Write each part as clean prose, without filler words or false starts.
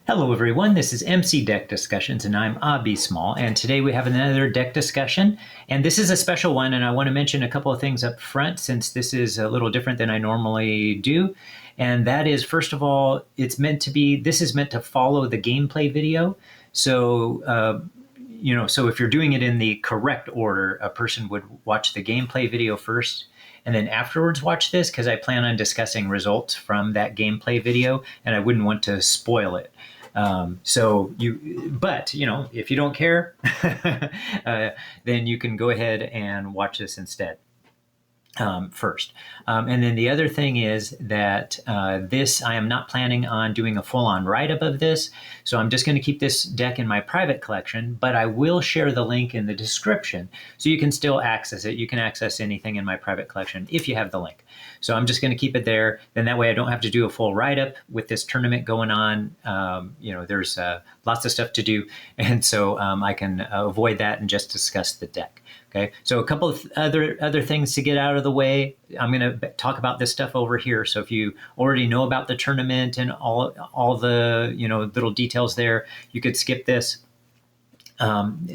Hello everyone, this is MC Deck Discussions and I'm OhBSmall, and today we have another deck discussion, and this is a special one, and I want to mention a couple of things up front since this is a little different than I normally do. And that is, first of all, this is meant to follow the gameplay video. So so if you're doing it in the correct order, a person would watch the gameplay video first and then afterwards watch this, because I plan on discussing results from that gameplay video and I wouldn't want to spoil it. But if you don't care, then you can go ahead and watch this instead. First. And then the other thing is that I am not planning on doing a full-on write-up of this, so I'm just going to keep this deck in my private collection, but I will share the link in the description, so you can still access it. You can access anything in my private collection if you have the link. So I'm just going to keep it there, then that way I don't have to do a full write-up with this tournament going on. There's lots of stuff to do, and so I can avoid that and just discuss the deck. Okay, so a couple of other things to get out of the way. I'm going to talk about this stuff over here. So if you already know about the tournament and all the little details there, you could skip this,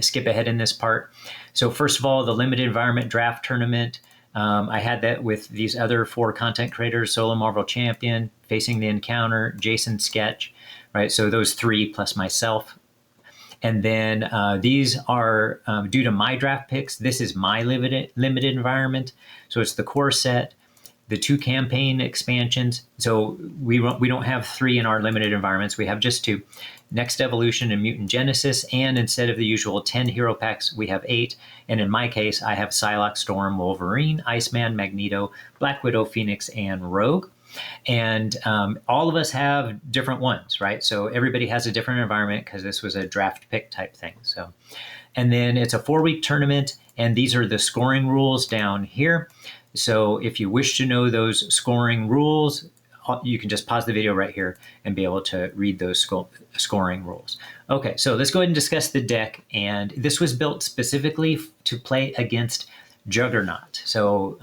skip ahead in this part. So first of all, the limited environment draft tournament. I had that with these other 4 content creators: Solo Marvel Champion, Facing the Encounter, Jacen Sketch, right? So those 3 plus myself. And then these are due to my draft picks. This is my limited environment. So it's the core set, the 2 campaign expansions. So we don't have 3 in our limited environments. We have just 2. Next Evolution and Mutant Genesis. And instead of the usual 10 hero packs, we have 8. And in my case, I have Psylocke, Storm, Wolverine, Iceman, Magneto, Black Widow, Phoenix, and Rogue. And all of us have different ones, right? So everybody has a different environment because this was a draft pick type thing. So, and then it's a 4-week tournament, and these are the scoring rules down here. So if you wish to know those scoring rules, you can just pause the video right here and be able to read those scoring rules. Okay, so let's go ahead and discuss the deck. And this was built specifically to play against Juggernaut. So,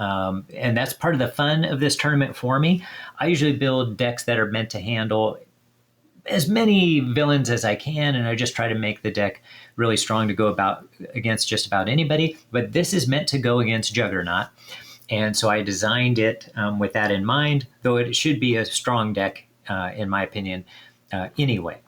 and that's part of the fun of this tournament for me. I usually build decks that are meant to handle as many villains as I can, and I just try to make the deck really strong to go about against just about anybody. But this is meant to go against Juggernaut, and so I designed it with that in mind, though it should be a strong deck, in my opinion, anyway.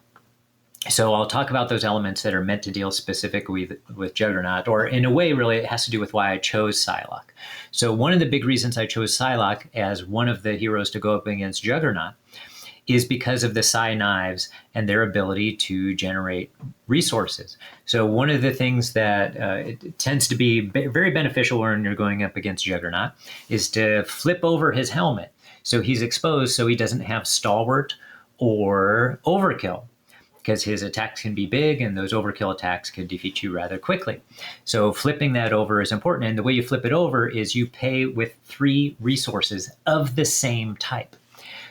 So I'll talk about those elements that are meant to deal specifically with Juggernaut, or in a way, really, it has to do with why I chose Psylocke. So one of the big reasons I chose Psylocke as one of the heroes to go up against Juggernaut is because of the Psy Knives and their ability to generate resources. So one of the things that it tends to be very beneficial when you're going up against Juggernaut is to flip over his helmet. So he's exposed, so he doesn't have Stalwart or Overkill, because his attacks can be big and those overkill attacks could defeat you rather quickly. So flipping that over is important. And the way you flip it over is you pay with 3 resources of the same type.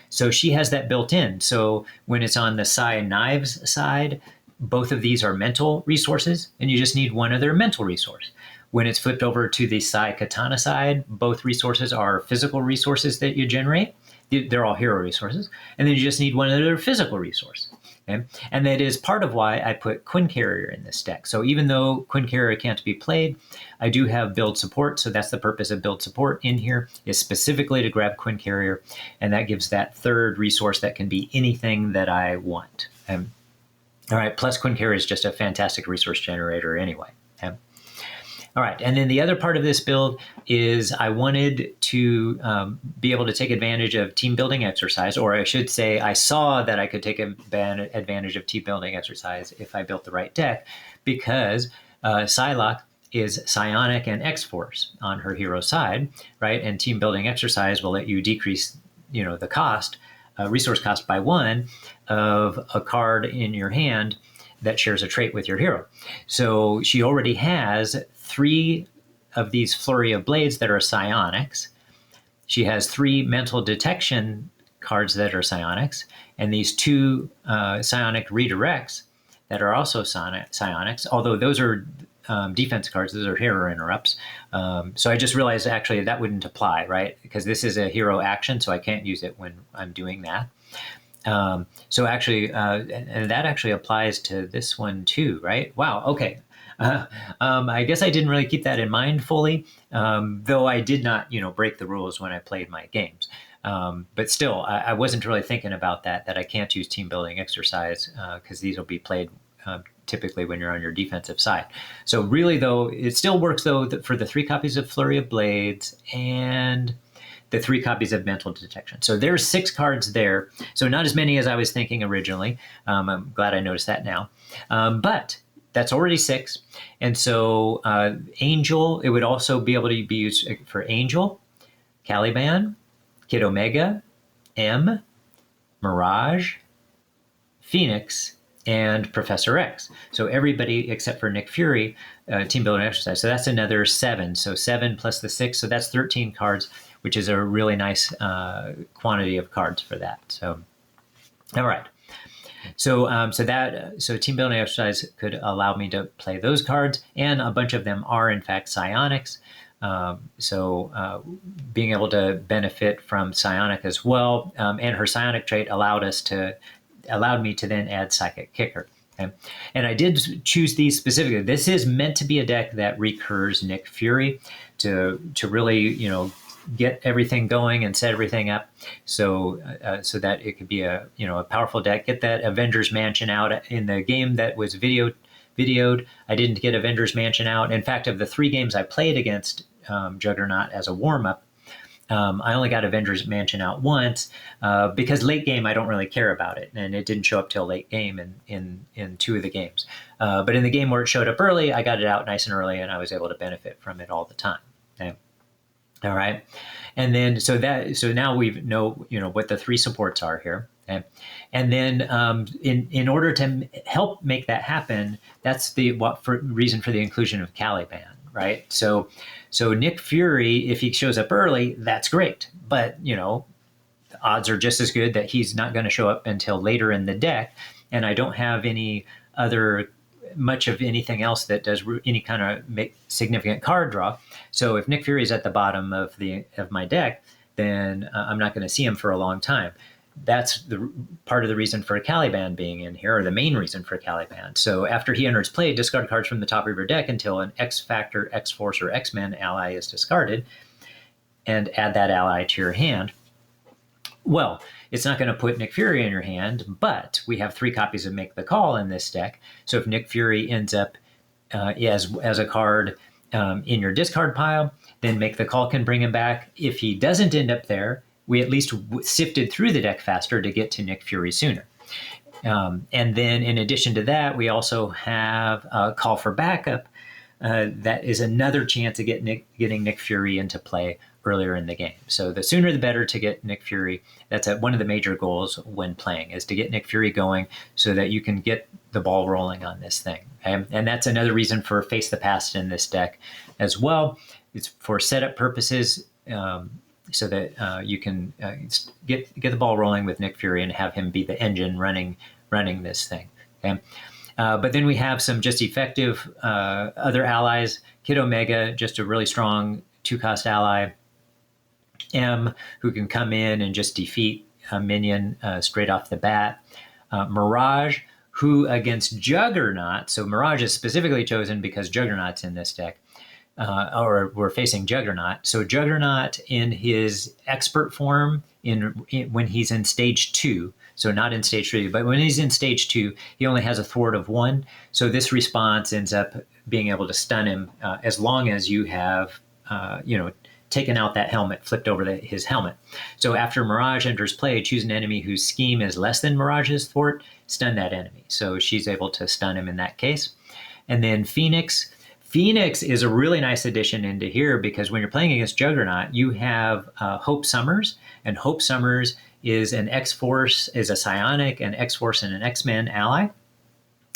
So she has that built in. So when it's on the Psy Knives side, both of these are mental resources, and you just need one other mental resource. When it's flipped over to the Psy Katana side, both resources are physical resources that you generate. They're all hero resources. And then you just need one other physical resource. Okay? And that is part of why I put Quincarrier in this deck. So even though Quincarrier can't be played, I do have build support. So that's the purpose of build support in here, is specifically to grab Quincarrier. And that gives that 3rd resource that can be anything that I want. All right, plus Quincarrier is just a fantastic resource generator anyway. Okay? All right, and then the other part of this build is I wanted to be able to take advantage of team building exercise, or I should say I saw that I could take advantage of team building exercise if I built the right deck, because Psylocke is Psionic and X-Force on her hero side, right? And team building exercise will let you decrease, the cost, resource cost by 1 of a card in your hand that shares a trait with your hero. So she already has 3 of these Flurry of Blades that are psionics. She has 3 mental detection cards that are psionics, and these 2 psionic redirects that are also psionics, although those are defense cards. Those are hero interrupts. So I just realized actually that wouldn't apply, right? Because this is a hero action, so I can't use it when I'm doing that. So actually, and that actually applies to this one too, right? Wow. Okay. I guess I didn't really keep that in mind fully, though I did not, break the rules when I played my games. But still, I wasn't really thinking about that I can't use team building exercise because these will be played typically when you're on your defensive side. So really, though, it still works, though, for the 3 copies of Flurry of Blades and the 3 copies of Mental Detection. So there's 6 cards there. So not as many as I was thinking originally. I'm glad I noticed that now. But that's already 6. And so Angel, it would also be able to be used for Angel, Caliban, Kid Omega, M, Mirage, Phoenix, and Professor X. So everybody except for Nick Fury, team building exercise. So that's another 7. So 7 plus the 6. So that's 13 cards, which is a really nice quantity of cards for that. So, all right. So so team building exercise could allow me to play those cards, and a bunch of them are in fact psionics. Being able to benefit from psionic as well, and her psionic trait allowed me to then add Psychic Kicker. Okay? And I did choose these specifically. This is meant to be a deck that recurs Nick Fury to really get everything going and set everything up, so that it could be a powerful deck. Get that Avengers Mansion out in the game that was videoed. I didn't get Avengers Mansion out. In fact, of the 3 games I played against Juggernaut as a warm up, I only got Avengers Mansion out once because late game I don't really care about it, and it didn't show up till late game in 2 of the games. But in the game where it showed up early, I got it out nice and early, and I was able to benefit from it all the time. Okay. All right, and then so now we know what the 3 supports are here, okay? And then in order to help make that happen, that's the reason for the inclusion of Caliban, right? So Nick Fury, if he shows up early, that's great, but the odds are just as good that he's not going to show up until later in the deck, and I don't have much of anything else that does any kind of significant card draw. So if Nick Fury is at the bottom of my deck, then I'm not going to see him for a long time. That's the part of the reason for Caliban being in here, or the main reason for Caliban. So after he enters play, discard cards from the top of your deck until an X-Factor, X-Force, or X-Men ally is discarded, and add that ally to your hand. Well, it's not going to put Nick Fury in your hand, but we have 3 copies of Make the Call in this deck. So if Nick Fury ends up as a card in your discard pile, then Make the Call can bring him back. If he doesn't end up there, we at least sifted through the deck faster to get to Nick Fury sooner. And then in addition to that, we also have a Call for Backup. That is another chance of getting Nick Fury into play earlier in the game. So the sooner the better to get Nick Fury. That's one of the major goals when playing, is to get Nick Fury going so that you can get the ball rolling on this thing. Okay? And that's another reason for Face the Past in this deck as well. It's for setup purposes, so that you can get the ball rolling with Nick Fury and have him be the engine running this thing. Okay? But then we have some just effective other allies. Kid Omega, just a really strong 2-cost ally. M, who can come in and just defeat a minion straight off the bat. Mirage, who against Juggernaut, so Mirage is specifically chosen because Juggernaut's in this deck, or we're facing Juggernaut. So Juggernaut in his expert form, when he's in stage 2, so not in stage 3, but when he's in stage 2, he only has a thwart of 1. So this response ends up being able to stun him as long as you have, taken out that helmet, flipped over his helmet. So after Mirage enters play, choose an enemy whose scheme is less than Mirage's thwart, stun that enemy. So she's able to stun him in that case. And then Phoenix. Phoenix is a really nice addition into here because when you're playing against Juggernaut, you have Hope Summers, and Hope Summers is an X-Force, is a Psionic, an X-Force, and an X-Men ally.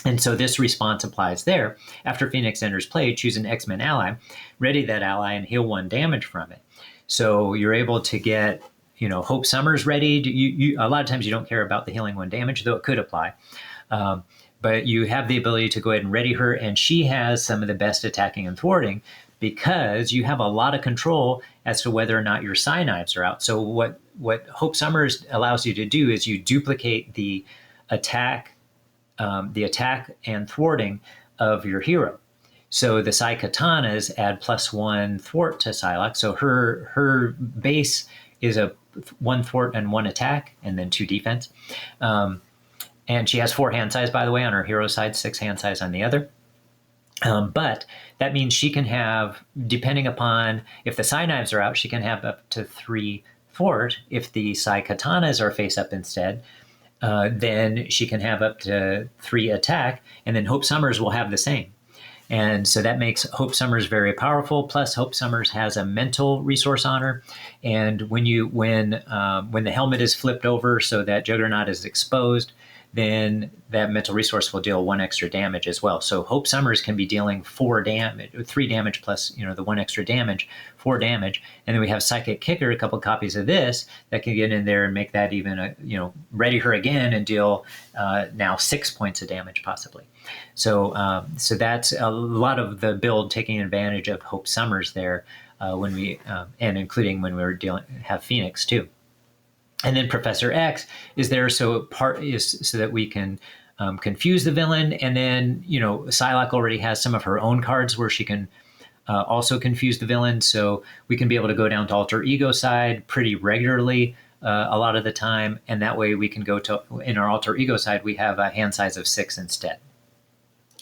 And so this response applies there. After Phoenix enters play, choose an X-Men ally, ready that ally, and heal 1 damage from it. So you're able to get, Hope Summers ready. A lot of times you don't care about the healing 1 damage, though it could apply. But you have the ability to go ahead and ready her, and she has some of the best attacking and thwarting because you have a lot of control as to whether or not your Psy knives are out. So what Hope Summers allows you to do is you duplicate the attack and thwarting of your hero. So the Psy Katanas add +1 thwart to Psylocke. So her base is a 1 thwart and 1 attack, and then 2 defense. And she has 4 hand size, by the way, on her hero side, 6 hand size on the other. But that means she can have, depending upon if the Psy knives are out, she can have up to 3 thwart. If the Psy Katanas are face up instead, then she can have up to 3 attack, and then Hope Summers will have the same. And so that makes Hope Summers very powerful. Plus, Hope Summers has a mental resource on her, and when the helmet is flipped over so that Juggernaut is exposed, then that mental resource will deal 1 extra damage as well. So Hope Summers can be dealing 4 damage, 3 damage plus the 1 extra damage, 4 damage, and then we have Psychic Kicker, a couple copies of this that can get in there and make that even ready her again and deal now 6 points of damage possibly. So so that's a lot of the build taking advantage of Hope Summers there when we and including when we were have Phoenix too. And then Professor X is there so that we can confuse the villain. And then, Psylocke already has some of her own cards where she can also confuse the villain. So we can be able to go down to alter ego side pretty regularly a lot of the time. And that way we can go to, in our alter ego side, we have a hand size of 6 instead.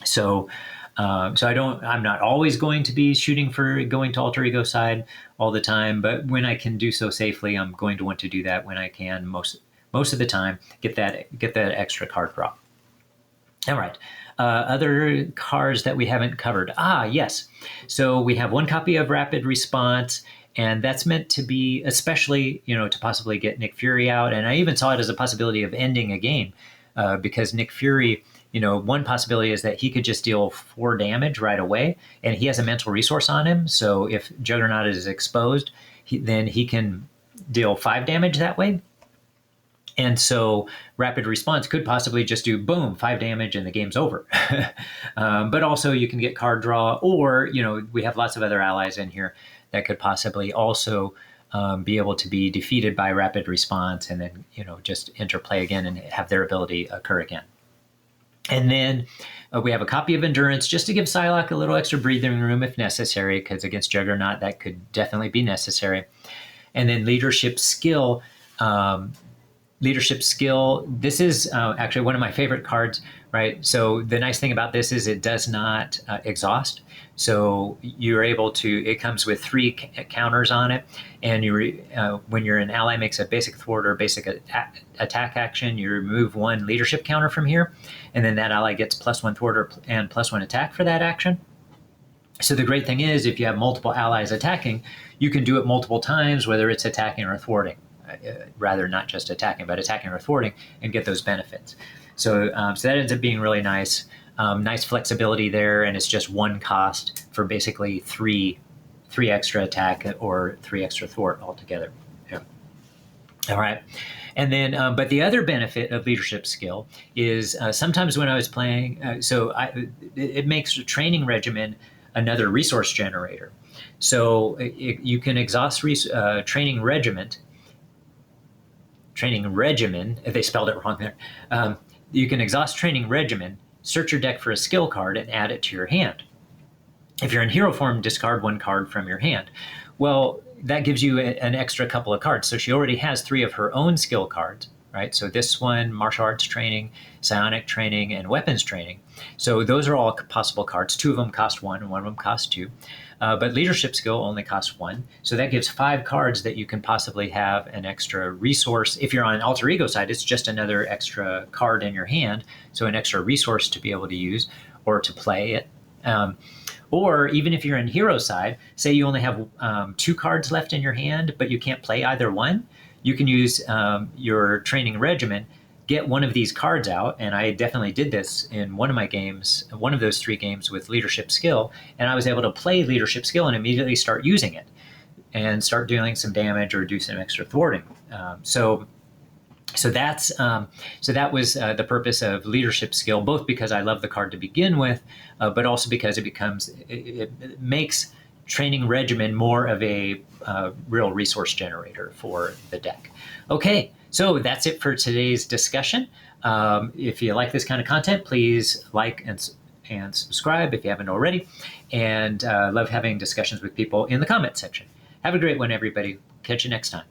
So I'm not always going to be shooting for going to alter ego side all the time, but when I can do so safely, I'm going to want to do that when I can most of the time, get that extra card draw. All right. Other cards that we haven't covered. Yes. So we have 1 copy of Rapid Response, and that's meant to be especially, to possibly get Nick Fury out. And I even saw it as a possibility of ending a game because Nick Fury, one possibility is that he could just deal 4 damage right away, and he has a mental resource on him. So if Juggernaut is exposed, then he can deal 5 damage that way. And so Rapid Response could possibly just do boom, 5 damage, and the game's over. But also you can get card draw, or we have lots of other allies in here that could possibly also be able to be defeated by Rapid Response, and then just interplay again and have their ability occur again. And then we have a copy of Endurance just to give Psylocke a little extra breathing room if necessary, because against Juggernaut, that could definitely be necessary. And then Leadership Skill. This is actually one of my favorite cards, right? So the nice thing about this is it does not exhaust. So you're able to, it comes with 3 counters on it. And when your an ally makes a basic thwart or basic attack action, you remove 1 leadership counter from here. And then that ally gets +1 thwart and +1 attack for that action. So the great thing is if you have multiple allies attacking, you can do it multiple times, whether it's attacking or thwarting. Rather not just attacking, but attacking or thwarting, and get those benefits. So so that ends up being really nice. Nice flexibility there, and it's just 1 cost for basically 3 extra attack or 3 extra thwart altogether. Yeah. All right. And then, but the other benefit of Leadership Skill is sometimes when I was playing, it makes a training regimen another resource generator. So you can exhaust training regimen, they spelled it wrong there. You can exhaust training regimen, search your deck for a skill card, and add it to your hand. If you're in hero form, discard 1 card from your hand. Well, that gives you an extra couple of cards. So she already has 3 of her own skill cards, right? So this one, martial arts training, psionic training, and weapons training. So those are all possible cards. 2 of them cost 1, and 1 of them cost 2. But Leadership Skill only costs 1. So that gives 5 cards that you can possibly have an extra resource. If you're on an alter ego side, it's just another extra card in your hand. So an extra resource to be able to use or to play it. Or even if you're in hero side, say you only have 2 cards left in your hand, but you can't play either one, you can use your training regimen, get one of these cards out, and I definitely did this in one of my games, one of those 3 games with Leadership Skill, and I was able to play Leadership Skill and immediately start using it and start doing some damage or do some extra thwarting. So that was the purpose of Leadership Skill, both because I love the card to begin with, but also because it makes training regimen more of a real resource generator for the deck. Okay, so that's it for today's discussion. If you like this kind of content, please like and subscribe if you haven't already. And love having discussions with people in the comment section. Have a great one, everybody. Catch you next time.